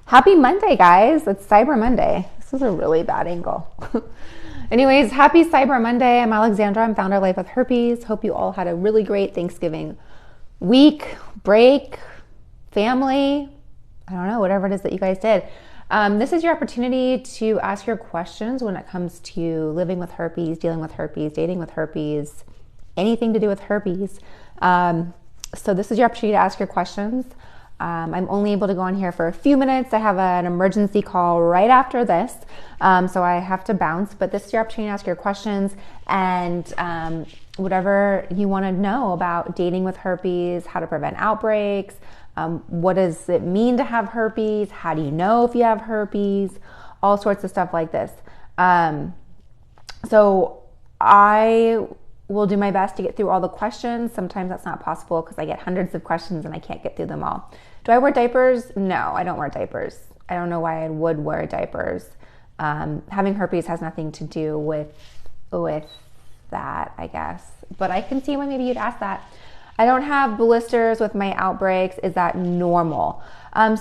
Happy Monday, guys. It's Cyber Monday. This is a really bad angle. Anyways, happy Cyber Monday. I'm Alexandra. I'm founder of Life With Herpes. Hope you all had a really great Thanksgiving week, break, family. I don't know, whatever it is that you guys did. This is your opportunity to ask your questions when it comes to living with herpes, dealing with herpes, dating with herpes, anything to do with herpes. So this is your opportunity to ask your questions. I'm only able to go on here for a few minutes. I have an emergency call right after this, so I have to bounce. But this is your opportunity to ask your questions and whatever you want to know about dating with herpes, how to prevent outbreaks, what does it mean to have herpes, how do you know if you have herpes, all sorts of stuff like this. So I will do my best to get through all the questions. Sometimes that's not possible because I get hundreds of questions and I can't get through them all. Do I wear diapers? No, I don't wear diapers. I don't know why I would wear diapers. Having herpes has nothing to do with that, I guess. But I can see why maybe you'd ask that. I don't have blisters with my outbreaks. Is that normal?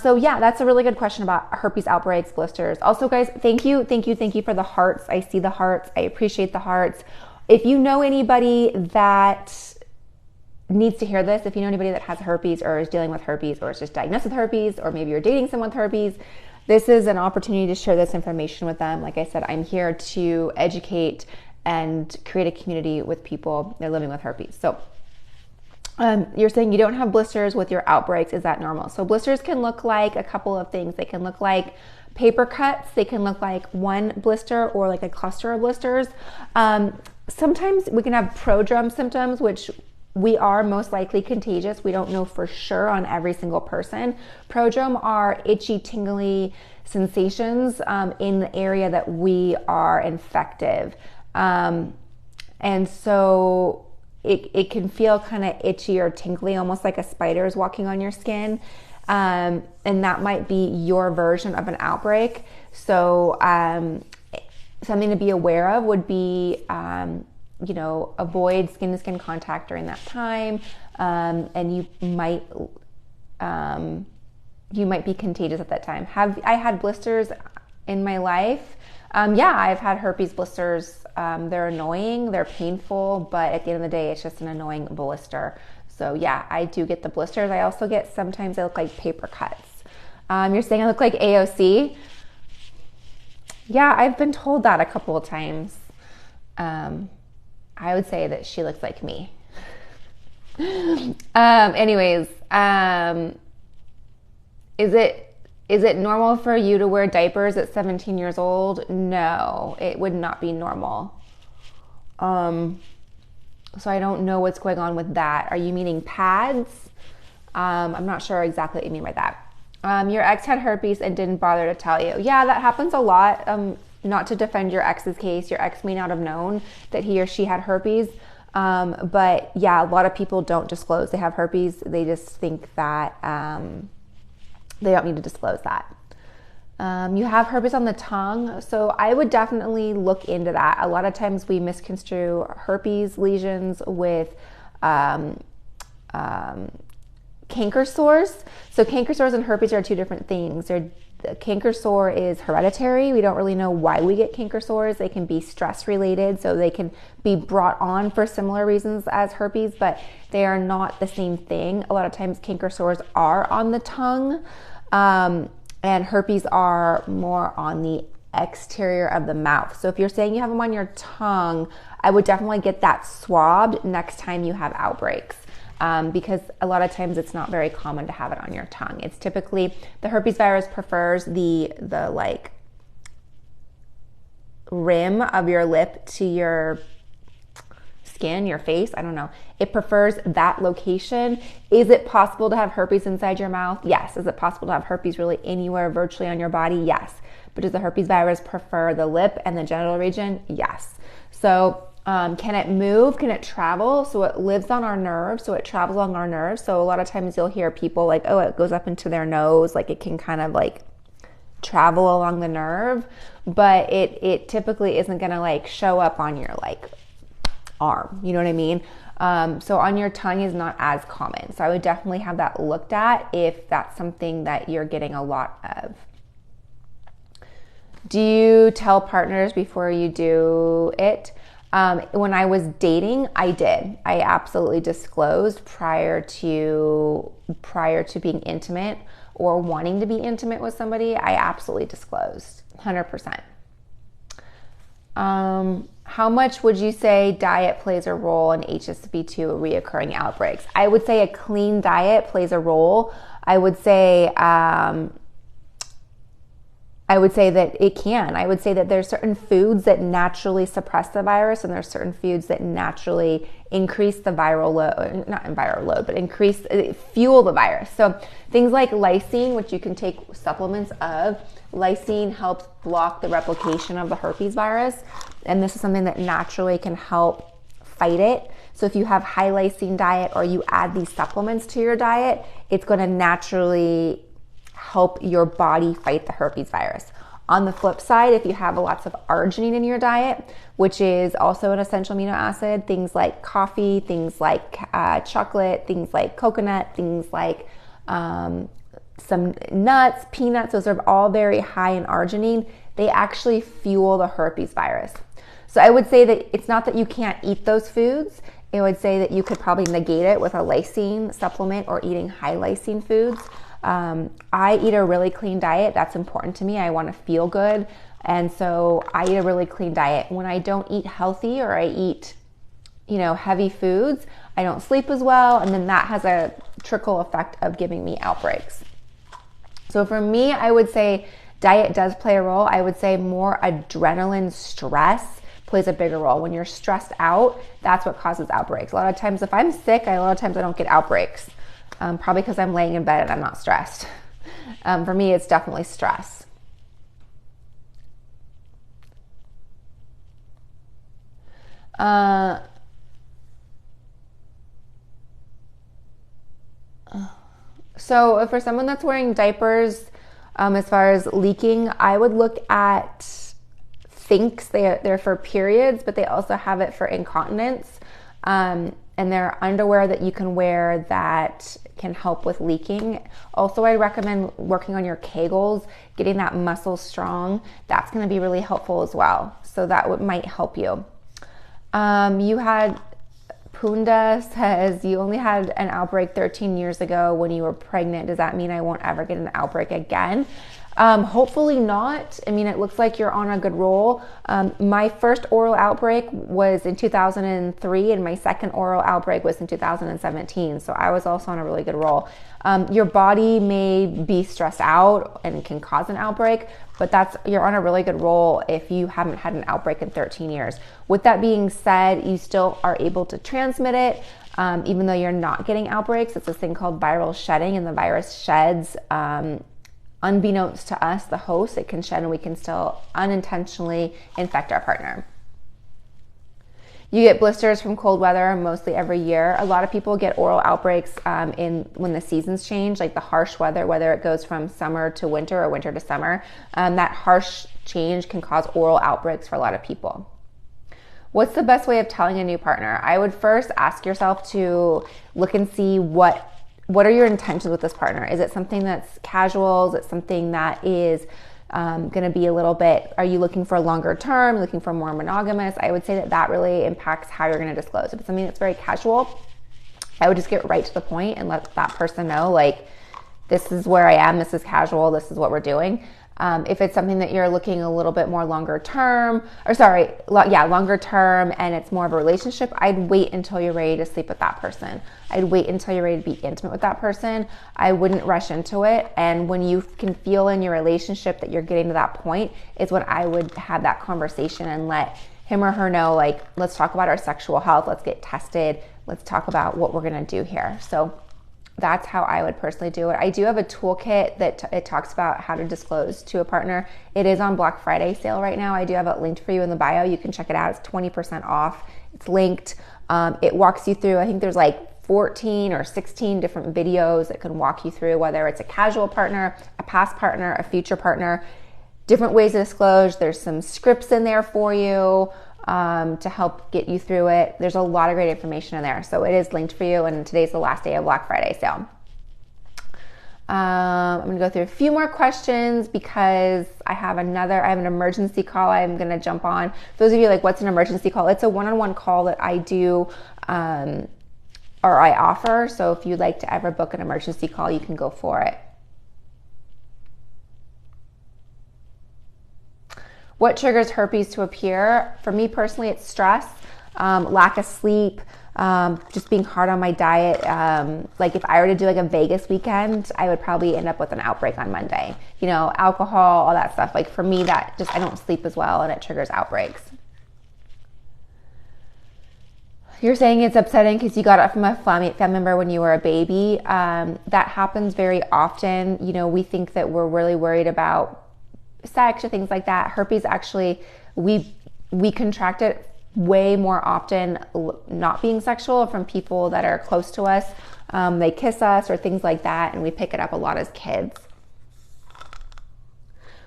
So yeah, that's a really good question about herpes outbreaks, blisters. Also, guys, thank you for the hearts. I see the hearts. I appreciate the hearts. If you know anybody that needs to hear this, if you know anybody that has herpes or is dealing with herpes or is just diagnosed with herpes, or maybe you're dating someone with herpes, this is an opportunity to share this information with them. Like I said, I'm here to educate and create a community with people that are living with herpes. So you're saying you don't have blisters with your outbreaks. Is that normal? So blisters can look like a couple of things. They can look like paper cuts. They can look like one blister or like a cluster of blisters. Sometimes we can have prodrome symptoms, which we are most likely contagious. We don't know for sure on every single person. Prodrome are itchy, tingly sensations in the area that we are infective. And so it can feel kind of itchy or tingly, almost like a spider is walking on your skin. And that might be your version of an outbreak. So something to be aware of would be, avoid skin-to-skin contact during that time, and you might be contagious at that time. Have I had blisters in my life? Yeah, I've had herpes blisters. They're annoying, they're painful, but at the end of the day, it's just an annoying blister. So yeah, I do get the blisters. I also get, sometimes they look like paper cuts. You're saying I look like AOC? Yeah, I've been told that a couple of times. I would say that she looks like me. Anyways, is it normal for you to wear diapers at 17 years old? No, it would not be normal. So I don't know what's going on with that. Are you meaning pads? I'm not sure exactly what you mean by that. Your ex had herpes and didn't bother to tell you. Yeah, that happens a lot. Not to defend your ex's case, your ex may not have known that he or she had herpes. But yeah, a lot of people don't disclose they have herpes. They just think that they don't need to disclose that. You have herpes on the tongue, so I would definitely look into that. A lot of times we misconstrue herpes lesions with canker sores. So canker sores and herpes are two different things. The canker sore is hereditary. We don't really know why we get canker sores. They can be stress related, so they can be brought on for similar reasons as herpes, but they are not the same thing. A lot of times canker sores are on the tongue, and herpes are more on the exterior of the mouth. So if you're saying you have them on your tongue, I would definitely get that swabbed next time you have outbreaks. Because a lot of times it's not very common to have it on your tongue. It's typically, the herpes virus prefers the like rim of your lip to your skin, your face, I don't know. It prefers that location. Is it possible to have herpes inside your mouth? Yes. Is it possible to have herpes really anywhere virtually on your body? Yes. But does the herpes virus prefer the lip and the genital region? Yes. So can it move? Can it travel? So it lives on our nerves. So it travels along our nerves. So a lot of times you'll hear people like, oh, it goes up into their nose. Like it can kind of like travel along the nerve, but it typically isn't going to like show up on your like arm. You know what I mean? So on your tongue is not as common. So I would definitely have that looked at if that's something that you're getting a lot of. Do you tell partners before you do it? When I was dating, I did. I absolutely disclosed prior to being intimate or wanting to be intimate with somebody. I absolutely disclosed, 100%. How much would you say diet plays a role in HSV2 reoccurring outbreaks? I would say a clean diet plays a role. I would say that it can. I would say that there's certain foods that naturally suppress the virus, and there's certain foods that naturally increase the viral load, not viral load, but fuel the virus. So things like lysine, which you can take supplements of. Lysine helps block the replication of the herpes virus, and this is something that naturally can help fight it. So if you have high lysine diet or you add these supplements to your diet, it's going to naturally help your body fight the herpes virus. On the flip side, if you have lots of arginine in your diet, which is also an essential amino acid, things like coffee, things like chocolate, things like coconut, things like some nuts, peanuts, those are all very high in arginine. They actually fuel the herpes virus. So I would say that it's not that you can't eat those foods. I would say that you could probably negate it with a lysine supplement or eating high lysine foods. I eat a really clean diet. That's important to me. I want to feel good. And so I eat a really clean diet. When I don't eat healthy or I eat, heavy foods, I don't sleep as well. And then that has a trickle effect of giving me outbreaks. So for me, I would say diet does play a role. I would say more adrenaline stress plays a bigger role. When you're stressed out, that's what causes outbreaks. A lot of times if I'm sick, a lot of times I don't get outbreaks. Probably because I'm laying in bed and I'm not stressed. For me, it's definitely stress. So for someone that's wearing diapers, as far as leaking, I would look at thinks. They're for periods, but they also have it for incontinence. And there are underwear that you can wear that can help with leaking. Also, I recommend working on your Kegels, getting that muscle strong. That's going to be really helpful as well. So that might help you. You had Punda says you only had an outbreak 13 years ago when you were pregnant. Does that mean I won't ever get an outbreak again? Hopefully not. I mean, it looks like you're on a good roll. My first oral outbreak was in 2003 and my second oral outbreak was in 2017. So I was also on a really good roll. Your body may be stressed out and can cause an outbreak, but you're on a really good roll if you haven't had an outbreak in 13 years. With that being said, you still are able to transmit it. Even though you're not getting outbreaks, it's this thing called viral shedding, and the virus sheds unbeknownst to us, the host. It can shed and we can still unintentionally infect our partner. You get blisters from cold weather mostly every year. A lot of people get oral outbreaks when the seasons change, like the harsh weather, whether it goes from summer to winter or winter to summer. That harsh change can cause oral outbreaks for a lot of people. What's the best way of telling a new partner? I would first ask yourself to look and see what are your intentions with this partner? Is it something that's casual? Is it something that is going to be a little bit, are you looking for a longer term, looking for more monogamous? I would say that really impacts how you're going to disclose. If it's something that's very casual, I would just get right to the point and let that person know, like, this is where I am, this is casual, this is what we're doing. If it's something that you're looking a little bit more longer term, longer term, and it's more of a relationship, I'd wait until you're ready to sleep with that person. I'd wait until you're ready to be intimate with that person. I wouldn't rush into it. And when you can feel in your relationship that you're getting to that point is when I would have that conversation and let him or her know, like, let's talk about our sexual health. Let's get tested. Let's talk about what we're going to do here. So that's how I would personally do it. I do have a toolkit that it talks about how to disclose to a partner. It is on Black Friday sale right now. I do have it linked for you in the bio. You can check it out. It's 20% off. It's linked. It walks you through, I think there's like 14 or 16 different videos that can walk you through whether it's a casual partner, a past partner, a future partner, different ways to disclose. There's some scripts in there for you to help get you through it. There's a lot of great information in there. So it is linked for you, and today's the last day of Black Friday sale. I'm gonna go through a few more questions because I have an emergency call I'm gonna jump on. For those of you like, what's an emergency call? It's a one-on-one call that I do, or I offer. So if you'd like to ever book an emergency call, you can go for it. What triggers herpes to appear? For me personally, it's stress, lack of sleep, just being hard on my diet. Like if I were to do like a Vegas weekend, I would probably end up with an outbreak on Monday. You know, alcohol, all that stuff. Like for me, that just, I don't sleep as well and it triggers outbreaks. You're saying it's upsetting because you got it from a family member when you were a baby. That happens very often. You know, we think that we're really worried about sex or things like that. Herpes, actually, we contract it way more often not being sexual from people that are close to us. They kiss us or things like that, and we pick it up a lot as kids.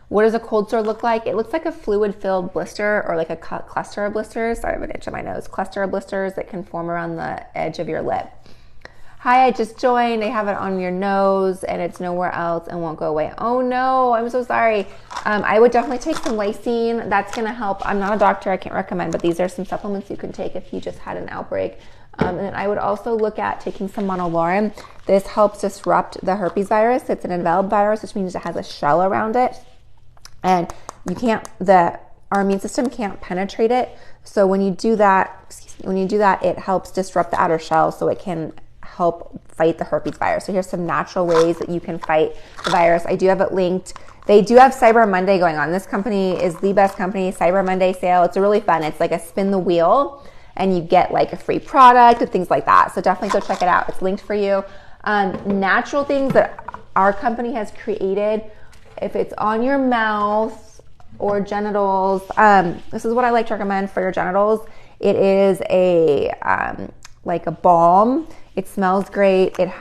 What does a cold sore look like? It looks like a fluid-filled blister or like a cluster of blisters. Sorry, I have an itch on my nose. Cluster of blisters that can form around the edge of your lip. Hi, I just joined. They have it on your nose and it's nowhere else and won't go away. Oh no, I'm so sorry. I would definitely take some Lysine. That's gonna help. I'm not a doctor, I can't recommend, but these are some supplements you can take if you just had an outbreak. And then I would also look at taking some Monolaurin. This helps disrupt the herpes virus. It's an enveloped virus, which means it has a shell around it. And our immune system can't penetrate it. So when you do that, it helps disrupt the outer shell so it can help fight the herpes virus. So here's some natural ways that you can fight the virus. I do have it linked. They do have Cyber Monday going on. This company is the best company, Cyber Monday sale. It's really fun. It's like a spin the wheel and you get like a free product and things like that. So definitely go check it out. It's linked for you. Natural things that our company has created, if it's on your mouth or genitals, this is what I like to recommend for your genitals. It is like a balm. It smells great. It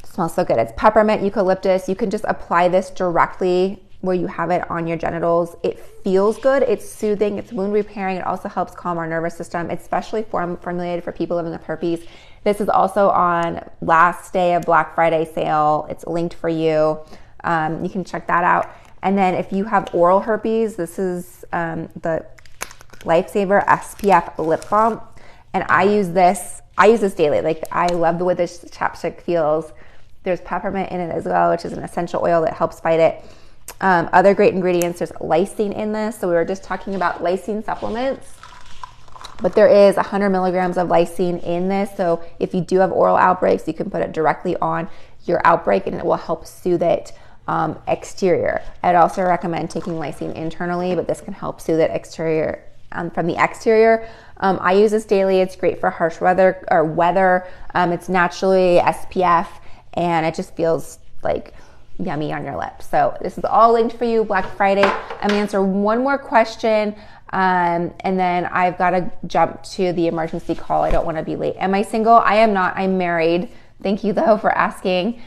smells so good. It's peppermint, eucalyptus. You can just apply this directly where you have it on your genitals. It feels good. It's soothing. It's wound repairing. It also helps calm our nervous system. It's specially formulated for people living with herpes. This is also on last day of Black Friday sale. It's linked for you. You can check that out. And then if you have oral herpes, this is the Lifesaver SPF lip balm. And I use this daily. Like, I love the way this chapstick feels. There's peppermint in it as well, which is an essential oil that helps fight it. Other great ingredients, there's lysine in this. So we were just talking about lysine supplements, but there is 100 milligrams of lysine in this. So if you do have oral outbreaks, you can put it directly on your outbreak and it will help soothe it exterior. I'd also recommend taking lysine internally, but this can help soothe it exterior. From the exterior, I use this daily. It's great for harsh weather. It's naturally SPF, and it just feels like yummy on your lips. So this is all linked for you. Black Friday. I'm gonna answer one more question, and then I've got to jump to the emergency call. I don't want to be late. Am I single? I am not. I'm married. Thank you though for asking.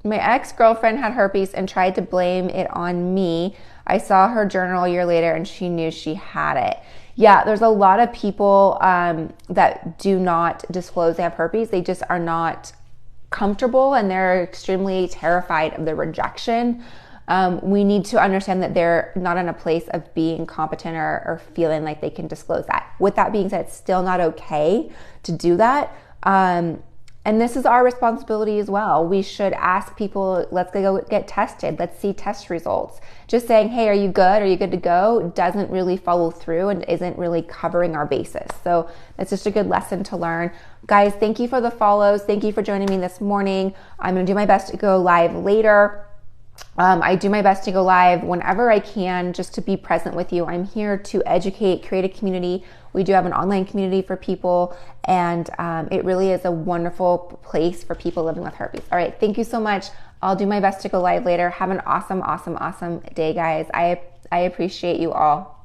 My ex-girlfriend had herpes and tried to blame it on me. I saw her journal a year later and she knew she had it. Yeah, there's a lot of people that do not disclose they have herpes. They just are not comfortable and they're extremely terrified of the rejection. We need to understand that they're not in a place of being competent or feeling like they can disclose that. With that being said, it's still not okay to do that. And this is our responsibility as well. We should ask people, let's go get tested. Let's see test results. Just saying, hey, are you good? Are you good to go? Doesn't really follow through and isn't really covering our bases. So it's just a good lesson to learn. Guys, thank you for the follows. Thank you for joining me this morning. I'm gonna do my best to go live later. I do my best to go live whenever I can just to be present with you. I'm here to educate, create a community. We do have an online community for people, and it really is a wonderful place for people living with herpes. All right, thank you so much. I'll do my best to go live later. Have an awesome, awesome, awesome day, guys. I appreciate you all.